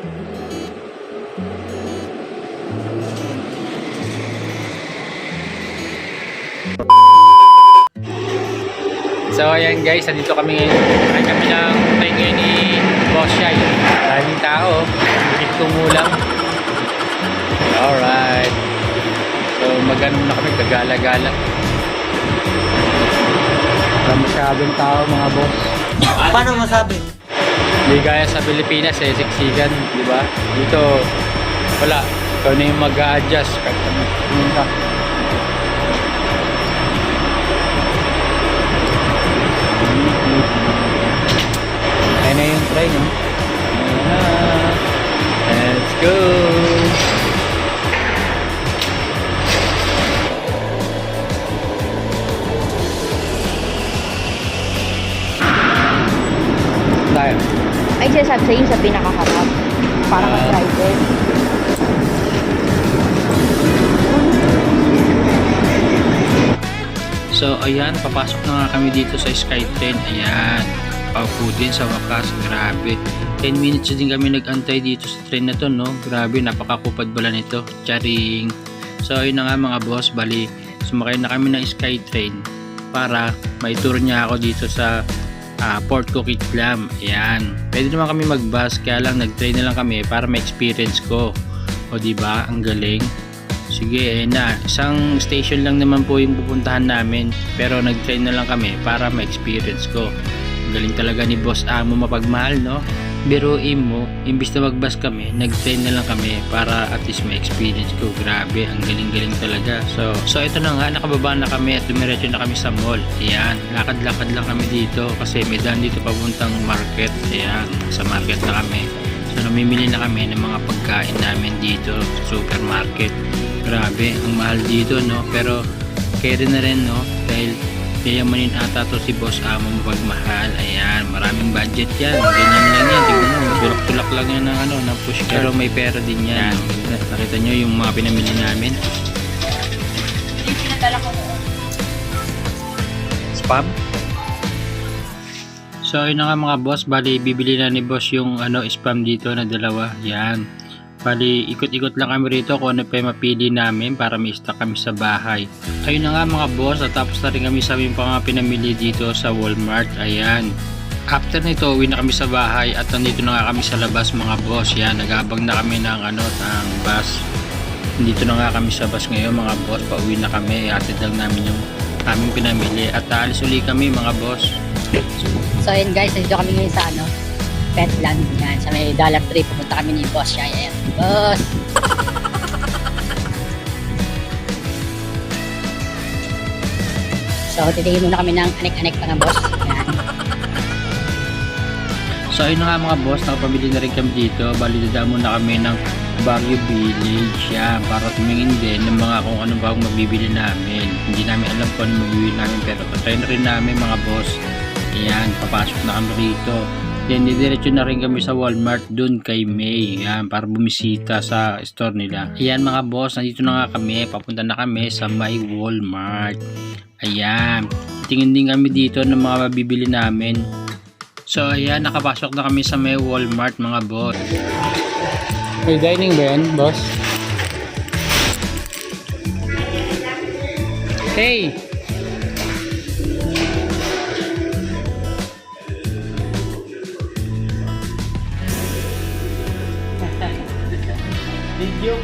So ayan guys, nandito kami ngayon. Kain kami ng train ngayon ni Boss Shai. Daming tao, hindi tumulang. Alright. So magano na kami, kagala-gala. Wala masyadong tao mga boss. Paano masabi? Hindi gaya sa Pilipinas eh, siksikan, di ba? Dito, wala. Ikaw na yung mag-a-adjust. Kahit ano, pumunta. Ayan na yung train, no? Ayan na. Let's go! Tayo. Ay, sinasabi sa inyo sa pinakaharap. Parang driver. So ayan, papasok na nga kami dito sa Skytrain. Ayan, paupo din sa wakas. Grabe, 10 minutes din kami nag-antay dito sa train na to, no? Grabe, napakakupad bala nito. Charing. So ayun na nga mga boss, bali sumakay na kami ng Skytrain para may tour niya ako dito sa Port Coquitlam. Ayan, pwede naman kami mag-bus, kaya lang nag-train na lang kami para ma-experience ko. O diba, ang galing. Sige, ayun na. Isang station lang naman po yung pupuntahan namin. Pero nag-train na lang kami para ma-experience ko. Galing talaga ni Boss Amo mapagmahal, no? Biruin mo, imbis na mag-bus kami, nag-train na lang kami para at least ma-experience ko. Grabe, ang galing-galing talaga. So ito na nga, nakababa na kami at dumiretso na kami sa mall. Ayan, lakad-lakad lang kami dito kasi may daan dito papuntang market. Ayan, sa market na kami. So namimili na kami ng mga pagkain namin dito sa supermarket. Grabe, ang mahal dito, no? Pero carry na rin, no? Dahil yayamanin ata to si Boss Amo mapagmahal. Ayan, maraming budget yan. Ganyan lang yan, tignan mo, tulak-tulak lang yan ng, ng push car. Pero may pera din yan. Nakita nyo yung mga pinamili namin. Yung pinadala ko noon. Spam? So yun na nga mga boss, bali bibili na ni Boss yung spam dito na dalawa. Yan. Bali, ikot-ikot lang kami rito kung ano pa yung mapili namin para may stock kami sa bahay. Ayun na nga mga boss, at tapos na rin kami sa aming mga pinamili dito sa Walmart. Ayan. After nito, uwi na kami sa bahay at nandito na nga kami sa labas mga boss. Yan, nag-aabang na kami ng ng bus. Nandito na nga kami sa bus ngayon mga boss. Pauwi na kami, iatid lang namin yung aming pinamili. At aalis uli kami mga boss. So ayun guys, nandito kami ngayon sa Petland. Yan, sa may Dollar Tree. Pupunta kami ni Boss Shai. Ayan, Boss! So titigil muna kami ng anek-anek mga boss. Yan. So ayun na nga mga boss, nakapamili na rin kami dito. Bali dadaan muna kami ng Baguio Village yan, para tumingin din ng mga kung ano ba ang mabibili namin. Hindi namin alam kung ano mabibili namin, pero patry na rin namin mga boss. Ayan, papasok na kami rito. Then didiretso na rin kami sa Walmart dun kay May. Ayan, para bumisita sa store nila. Ayan mga boss, nandito na nga kami. Papunta na kami sa may Walmart. Ayan, tingin din kami dito ng mga mabibili namin. So ayan, nakapasok na kami sa may Walmart mga boss. May dining ba yan, boss? Hey! Video.